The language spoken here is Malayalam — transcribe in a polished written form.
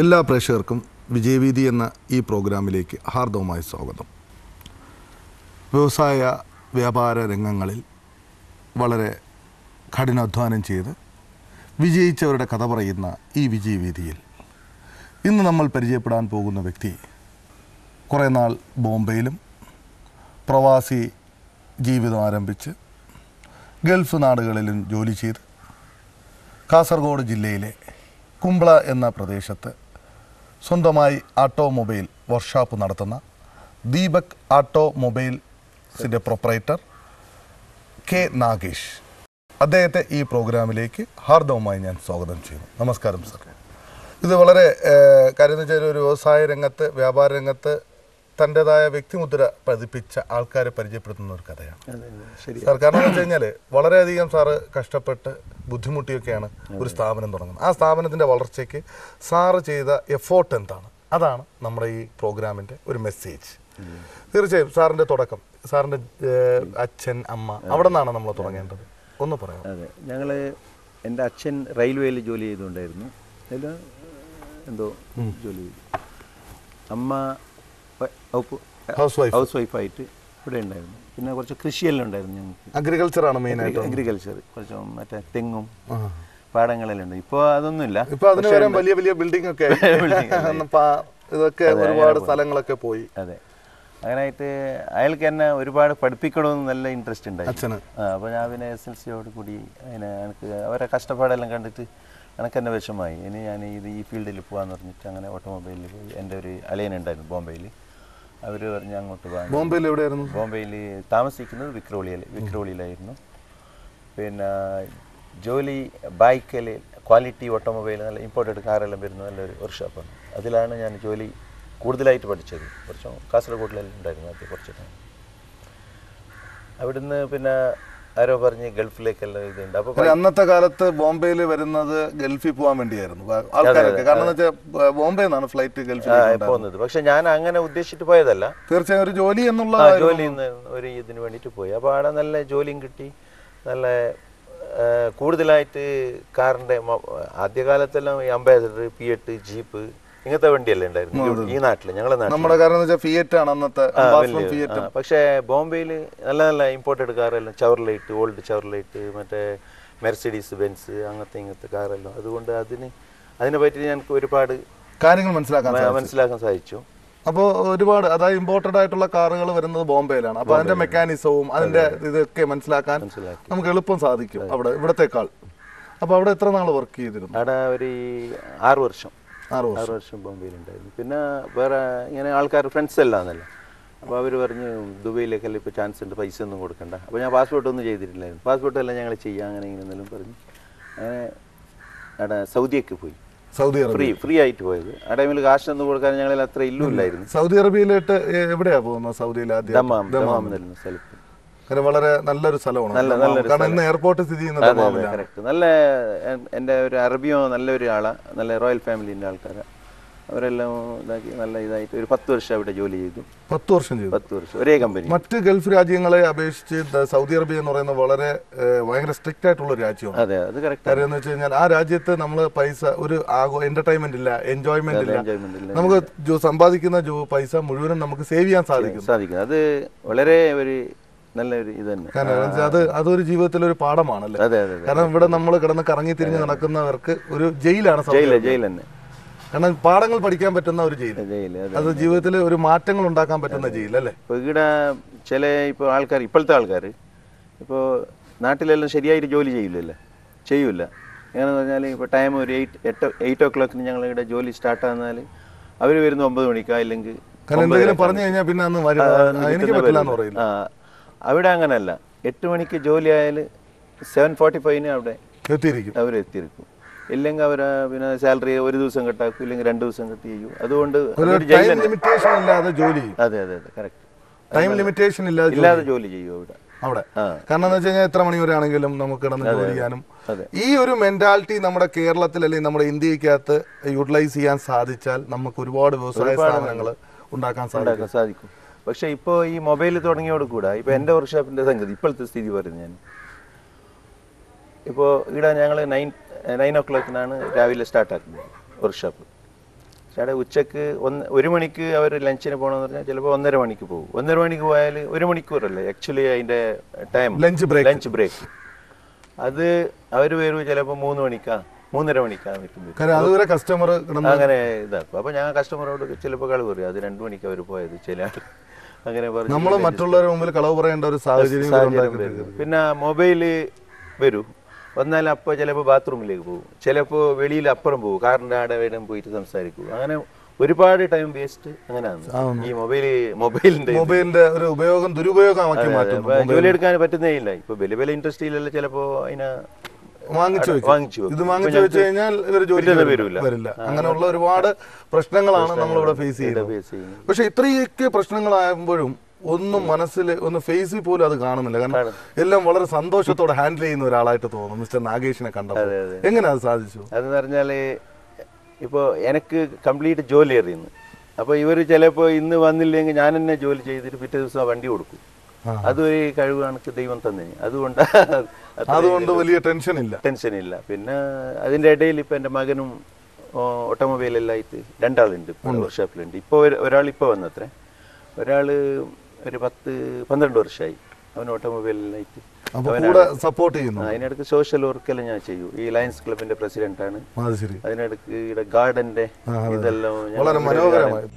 എല്ലാ പ്രേക്ഷകർക്കും വിജയവീതി എന്ന ഈ പ്രോഗ്രാമിലേക്ക് ഹാർദവമായ സ്വാഗതം. വ്യവസായ വ്യാപാര രംഗങ്ങളിൽ വളരെ കഠിനാധ്വാനം ചെയ്ത് വിജയിച്ചവരുടെ കഥ പറയുന്ന ഈ വിജയവീതിയിൽ ഇന്ന് നമ്മൾ പരിചയപ്പെടാൻ പോകുന്ന വ്യക്തി കുറേ നാൾ ബോംബെയിലും പ്രവാസി ജീവിതം ആരംഭിച്ച് ഗൾഫ് നാടുകളിലും ജോലി ചെയ്ത് കാസർഗോഡ് ജില്ലയിലെ കുംബ്ള എന്ന പ്രദേശത്ത് സ്വന്തമായി ഓട്ടോമൊബൈൽ വർക്ക്ഷോപ്പ് നടത്തുന്ന ദീപക് ഓട്ടോമൊബൈൽസിൻ്റെ പ്രൊപ്പറേറ്റർ കെ നാഗേഷ്, അദ്ദേഹത്തെ ഈ പ്രോഗ്രാമിലേക്ക് ഹാർദവമായി ഞാൻ സ്വാഗതം ചെയ്യുന്നു. നമസ്കാരം സർ. ഇത് വളരെ കാര്യം എന്ന് വെച്ചാൽ ഒരു വ്യവസായ രംഗത്ത്, വ്യാപാര രംഗത്ത് തൻ്റെതായ വ്യക്തിമുദ്ര പതിപ്പിച്ച ആൾക്കാരെ പരിചയപ്പെടുത്തുന്ന ഒരു കഥയാണ് സാർ. കാരണം എന്ന് വെച്ച് കഴിഞ്ഞാൽ വളരെയധികം സാറ് കഷ്ടപ്പെട്ട് ബുദ്ധിമുട്ടിയൊക്കെയാണ് ഒരു സ്ഥാപനം തുടങ്ങുന്നത്. ആ സ്ഥാപനത്തിൻ്റെ വളർച്ചയ്ക്ക് സാറ് ചെയ്ത എഫോർട്ട് എന്താണ്, അതാണ് നമ്മുടെ ഈ പ്രോഗ്രാമിൻ്റെ ഒരു മെസ്സേജ്. തീർച്ചയായും സാറിൻ്റെ തുടക്കം, സാറിൻ്റെ അച്ഛൻ, അമ്മ, അവിടെ നിന്നാണ് നമ്മൾ തുടങ്ങേണ്ടത്. ഒന്ന് പറയാം. അതെ, ഞങ്ങൾ എൻ്റെ അച്ഛൻ റെയിൽവേയിൽ ജോലി ചെയ്തുകൊണ്ടായിരുന്നു. അതിൽ എന്തോ ജോലി ചെയ്തു. അമ്മ ഹൗസ് വൈഫായിട്ട് ഇവിടെ ഉണ്ടായിരുന്നു. പിന്നെ കുറച്ച് കൃഷിയെല്ലാം ഉണ്ടായിരുന്നു ഞങ്ങൾക്ക്. അഗ്രികൾച്ചറാണ് മെയിനായിട്ട്. അഗ്രികൾച്ചർ, കുറച്ച് മറ്റേ തെങ്ങും പാടങ്ങളെല്ലാം ഉണ്ട്. ഇപ്പോൾ അതൊന്നുമില്ല. ഇപ്പോൾ അതിന് വരാൻ വലിയ വലിയ ബിൽഡിംഗ് ഒക്കെ ഇതൊക്കെ ഒരുപാട് സ്ഥലങ്ങളൊക്കെ പോയി. അതെ, അങ്ങനെയായിട്ട് അയാൾക്ക് എന്നെ ഒരുപാട് പഠിപ്പിക്കണമെന്ന് നല്ല ഇൻട്രസ്റ്റ് ഉണ്ടായിരുന്നു. അപ്പോൾ ഞാൻ പിന്നെ SLCയോട് കൂടി അതിനെ എനിക്ക് അവരെ കഷ്ടപ്പാടെല്ലാം കണ്ടിട്ട് എനിക്ക് തന്നെ വിഷമമായി. ഇനി ഞാൻ ഈ ഫീൽഡിൽ പോകാമെന്ന് പറഞ്ഞിട്ട് അങ്ങനെ ഓട്ടോമൊബൈലിൽ പോയി. എൻ്റെ ഒരു അളിയനുണ്ടായിരുന്നു ബോംബെയിൽ. അവർ പറഞ്ഞ് അങ്ങോട്ട് പോകാൻ. ബോംബെയിൽ എവിടെയായിരുന്നു? ബോംബെയിൽ താമസിക്കുന്നത് വിക്രോളിയിലായിരുന്നു. പിന്നെ ജോലി ബൈക്കിൽ ക്വാളിറ്റി ഓട്ടോമൊബൈൽ, നല്ല ഇമ്പോർട്ടഡ് കാറെല്ലാം വരുന്ന നല്ലൊരു വർക്ക്ഷോപ്പാണ്. അതിലാണ് ഞാൻ ജോലി കൂടുതലായിട്ട് പഠിച്ചത്. കുറച്ച് കാസർഗോഡിലെല്ലാം ഉണ്ടായിരുന്നു അത് കുറച്ച് ടൈം. അവിടുന്ന് പിന്നെ ആരോ പറഞ്ഞ് ഗൾഫിലേക്കെല്ലാം ഇതുണ്ട്. അപ്പോൾ അന്നത്തെ കാലത്ത് ബോംബെയിൽ വരുന്നത് ഗൾഫിൽ പോകാൻ വേണ്ടിയായിരുന്നു ആൾക്കാരൊക്കെ. കാരണം എന്ന് വെച്ചാൽ ബോംബെ നിന്നാണ് ഫ്ലൈറ്റ് ഗൾഫിൽ പോകുന്നത്. പക്ഷെ ഞാൻ അങ്ങനെ ഉദ്ദേശിച്ചിട്ട് പോയതല്ല. തീർച്ചയായും ഒരു ജോലി എന്നുള്ള ജോലി ഒരു ഇതിന് വേണ്ടിയിട്ട് പോയി. അപ്പോൾ അവിടെ നല്ല ജോലിയും കിട്ടി. നല്ല കൂടുതലായിട്ട് കാറിൻ്റെ ആദ്യകാലത്തെല്ലാം ഈ അംബാസഡർ, ഫിയറ്റ്, ജീപ്പ് ഇങ്ങനത്തെ വണ്ടിയല്ലേ ഉണ്ടായിരുന്നു ഈ നാട്ടിൽ, ഞങ്ങളുടെ നാട്ടിൽ. ഫിയറ്റ് ആണ് അന്നത്തെ. പക്ഷേ ബോംബെയിൽ നല്ല നല്ല ഇമ്പോർട്ടഡ് കാറെല്ലാം, ചവർലൈറ്റ്, ഓൾഡ് ചവർലൈറ്റ്, മറ്റേ മെർസിഡീസ് ബെൻസ്, ഇങ്ങനത്തെ കാറെല്ലാം. അതുകൊണ്ട് അതിനെ പറ്റി ഞങ്ങൾക്ക് ഒരുപാട് കാര്യങ്ങൾ മനസ്സിലാക്കാൻ സാധിച്ചു. അപ്പോൾ ഒരുപാട്, അതായത് ഇമ്പോർട്ടഡ് ആയിട്ടുള്ള കാറുകൾ വരുന്നത് ബോംബെയിലാണ്. അപ്പോൾ അതിന്റെ മെക്കാനിസവും അതിന്റെ ഇതൊക്കെ മനസ്സിലാക്കാൻ നമുക്ക് എളുപ്പം സാധിക്കും അവിടെ, ഇവിടത്തെക്കാൾ. അപ്പോൾ അവിടെ എത്ര നാൾ വർക്ക് ചെയ്തിരുന്നു? അവിടെ ഒരു 6 വർഷം ബോംബെയിലുണ്ടായിരുന്നു. പിന്നെ വേറെ ഇങ്ങനെ ആൾക്കാർ ഫ്രണ്ട്സ് എല്ലാം എന്നല്ല. അപ്പോൾ അവർ പറഞ്ഞ് ദുബൈയിലേക്കെല്ലാം ഇപ്പോൾ ചാൻസ് ഉണ്ട്, പൈസ ഒന്നും കൊടുക്കണ്ട. അപ്പോൾ ഞാൻ പാസ്പോർട്ടൊന്നും ചെയ്തിട്ടില്ലായിരുന്നു. പാസ്പോർട്ടെല്ലാം ഞങ്ങൾ ചെയ്യാം അങ്ങനെ ഇങ്ങനെയെന്നെല്ലാം പറഞ്ഞ് അങ്ങനെ അവിടെ സൗദിയൊക്കെ പോയി. സൗദി അറേബ്യ ഫ്രീ ആയിട്ട് പോയത്. ആ ടൈമിൽ കാശൊന്നും കൊടുക്കാൻ ഞങ്ങളിൽ അത്ര ഇല്ലായിരുന്നു. സൗദി അറേബ്യയിലോട്ട് എവിടെയാ പോകുന്നത്? സൗദിയിൽ ദമാം എന്ന സ്ഥലത്ത്. വളരെ നല്ലൊരു സ്ഥലമാണ്. കാരണം ഇന്ന് എയർപോർട്ട് സ്ഥിതി ചെയ്യുന്നത് കറക്റ്റ്. നല്ല എൻ്റെ ഒരു അറബിയോ നല്ലൊരു ആളാണ്, നല്ല റോയൽ ഫാമിലിൻ്റെ ആൾക്കാരാണ്. അവരെല്ലാം ഇതാക്കി നല്ല ഇതായിട്ട് ഒരു 10 വർഷം അവിടെ ജോലി ചെയ്തു. 10 വർഷം ചെയ്തു. 10 വർഷം ഒരേ കമ്പനി. മറ്റ് ഗൾഫ് രാജ്യങ്ങളെ അപേക്ഷിച്ച് സൗദി അറേബ്യ എന്ന് പറയുന്നത് ഭയങ്കര സ്ട്രിക്റ്റ് ആയിട്ടുള്ള ഒരു രാജ്യമാണ്. അതെ, അത് കറക്റ്റ്. കാര്യം എന്ന് വെച്ച് കഴിഞ്ഞാൽ ആ രാജ്യത്ത് നമ്മൾ പൈസ ഒരു എന്റർടൈൻമെന്റ് ഇല്ല, എൻജോയ്മെന്റ് ഇല്ല. നമുക്ക് സമ്പാദിക്കുന്ന പൈസ മുഴുവനും നമുക്ക് സേവ് ചെയ്യാൻ സാധിക്കും. അത് വളരെ ഒരു നല്ലൊരു ഇത് തന്നെ. കാരണം അതൊരു ജീവിതത്തിലൊരു പാഠമാണല്ലേ. കാരണം ഇവിടെ നമ്മൾ കിടന്ന് കറങ്ങി തിരിഞ്ഞ് നടക്കുന്നവർക്ക് ഒരു ജയിലാണ്. ജയിൽ തന്നെ. കാരണം പാഠങ്ങൾ പഠിക്കാൻ പറ്റുന്ന ഒരു ജയിൽ, അത് ജീവിതത്തിൽ ഒരു മാറ്റങ്ങൾ ഉണ്ടാക്കാൻ പറ്റുന്ന ജയിൽ അല്ലേ. ഇപ്പോൾ ഇവിടെ ചില ഇപ്പോഴത്തെ ആൾക്കാർ ഇപ്പോൾ നാട്ടിലെല്ലാം ശരിയായിട്ട് ജോലി ചെയ്യൂല. എങ്ങനെയെന്ന് പറഞ്ഞാൽ ഇപ്പോൾ ടൈം ഒരു 8 o'clock ഞങ്ങളിവിടെ ജോലി സ്റ്റാർട്ട് ആകുന്നാൽ അവർ വരുന്ന 9 മണിക്കാ, ഇല്ലെങ്കിൽ പറഞ്ഞു കഴിഞ്ഞാൽ പിന്നെ എനിക്ക് പറ്റില്ല എന്ന് പറയില്ല. അവിടെ അങ്ങനെയല്ല. 8 മണിക്ക് ജോലി ആയാൽ 7:45 അവിടെ എത്തിയിരിക്കും. ഇല്ലെങ്കിൽ അവർ പിന്നെ സാലറി ഒരു ദിവസം കട്ടാക്കും, ഇല്ലെങ്കിൽ 2 ദിവസം കട്ട് ചെയ്യും. അതുകൊണ്ട് അതെ കറക്റ്റ്. ടൈം ലിമിറ്റേഷൻ ഇല്ലാതെ ജോലി ചെയ്യും അവിടെ. കാരണം എന്ന് വെച്ച് കഴിഞ്ഞാൽ എത്ര മണി വരെ ആണെങ്കിലും നമുക്ക് കിടന്ന് ജോലി ചെയ്യാനും. ഈ ഒരു മെന്റാലിറ്റി നമ്മുടെ കേരളത്തിൽ അല്ലെങ്കിൽ നമ്മുടെ ഇന്ത്യക്കകത്ത് യൂട്ടിലൈസ് ചെയ്യാൻ സാധിച്ചാൽ നമുക്ക് ഒരുപാട് വ്യവസായ സ്ഥാപനങ്ങൾ ഉണ്ടാക്കാൻ സാധിക്കും. പക്ഷെ ഇപ്പോൾ ഈ മൊബൈൽ തുടങ്ങിയോട് കൂടെ ഇപ്പോൾ എൻ്റെ വർക്ക്ഷോപ്പിൻ്റെ സംഗതി ഇപ്പോഴത്തെ സ്ഥിതി പറയുന്നത്, ഞാൻ ഇപ്പോൾ ഇവിടെ ഞങ്ങൾ 9 o'clock രാവിലെ സ്റ്റാർട്ടാക്കുന്നത് വർക്ക്ഷോപ്പ്. ചേട്ടാ ഉച്ചക്ക് 1 മണിക്ക് അവർ ലഞ്ചിന് പോകണമെന്ന് പറഞ്ഞാൽ ചിലപ്പോൾ 1:30 മണിക്ക് പോകും. 1:30 മണിക്ക് പോയാൽ 1 മണിക്കൂറല്ലേ ആക്ച്വലി അതിൻ്റെ ടൈം, ലഞ്ച് ബ്രേക്ക്. അത് അവർ വരും ചിലപ്പോൾ 3 മണിക്കാ 3:30 മണിക്കാണ് അതുവരെ കസ്റ്റമർ അങ്ങനെ ഇതാക്കും. അപ്പോൾ ഞാൻ കസ്റ്റമറോട് ചിലപ്പോൾ കളവ് പറയും, അത് 2 മണിക്ക് അവർ പോയത് ചില ആൾ അങ്ങനെ പറഞ്ഞു. നമ്മൾ മറ്റുള്ളവരുടെ മുമ്പിൽ കളവ് പറയേണ്ട ഒരു സാഹചര്യം. പിന്നെ മൊബൈല് വരും, വന്നാൽ അപ്പോൾ ചിലപ്പോൾ ബാത്റൂമിലേക്ക് പോകും, ചിലപ്പോൾ വെളിയിൽ അപ്പുറം പോകും, കാറിൻ്റെ ആടെ വേണം പോയിട്ട് സംസാരിക്കും. അങ്ങനെ ഒരുപാട് ടൈം വേസ്റ്റ് അങ്ങനെയാണ് ഈ മൊബൈലിന്റെ ഒരു ഉപയോഗം ദുരുപയോഗമാക്കി മാറ്റും. ജോലി എടുക്കാൻ പറ്റുന്നേ ഇല്ല. ഇപ്പൊ വലിയ വലിയ ഇൻഡസ്ട്രിയിലെല്ലാം ചിലപ്പോ അതിനെ വാങ്ങിച്ചു വെച്ച് കഴിഞ്ഞാൽ ഇവർ ജോലി വരില്ല. അങ്ങനെയുള്ള ഒരുപാട് പ്രശ്നങ്ങളാണ് നമ്മളിവിടെ ഫേസ് ചെയ്യുന്നത്. പക്ഷെ ഇത്രയൊക്കെ പ്രശ്നങ്ങളാകുമ്പോഴും ഒന്നും മനസ്സിൽ ഒന്ന് ഫേസിൽ പോലും അത് കാണുന്നില്ല. കാരണം എല്ലാം വളരെ സന്തോഷത്തോടെ ഹാൻഡിൽ ചെയ്യുന്ന ഒരാളായിട്ട് തോന്നുന്നു മിസ്റ്റർ നാഗേഷിനെ കണ്ടപ്പോൾ. എങ്ങനെ അത് സാധിച്ചു? അതെന്ന് പറഞ്ഞാൽ ഇപ്പോൾ എനിക്ക് കംപ്ലീറ്റ് ജോലി അറിയുന്നു. അപ്പോൾ ഇവർ ചിലപ്പോൾ ഇന്ന് വന്നില്ലെങ്കിൽ ഞാൻ തന്നെ ജോലി ചെയ്തിട്ട് പിറ്റേ ദിവസം വണ്ടി കൊടുക്കും. അതൊരു കഴിവ് എനിക്ക് ദൈവം തന്നെ. അതുകൊണ്ട് വലിയ ടെൻഷനില്ല. പിന്നെ അതിൻ്റെ ഇടയിൽ ഇപ്പം എൻ്റെ മകനും ഓട്ടോമൊബൈലെല്ലാം ആയിട്ട് 2 ആളുണ്ട് വർക്ക്ഷോപ്പിലുണ്ട്. ഇപ്പോൾ ഒരാൾ ഇപ്പോൾ വന്നത്രേ, ഒരാൾ ഒരു 10-12 വർഷമായി അവൻ ഓട്ടോമൊബൈലിലായിട്ട്. സപ്പോർട്ട് ചെയ്യുന്നു. അതിനിടയ്ക്ക് സോഷ്യൽ വർക്കെല്ലാം ഞാൻ ചെയ്യും. ഈ ലയൺസ് ക്ലബിന്റെ പ്രസിഡന്റ് ആണ്. അതിനിടയ്ക്ക് ഇവിടെ ഗാർഡന്റെ ഇതെല്ലാം വളരെ മനോഹരമായി.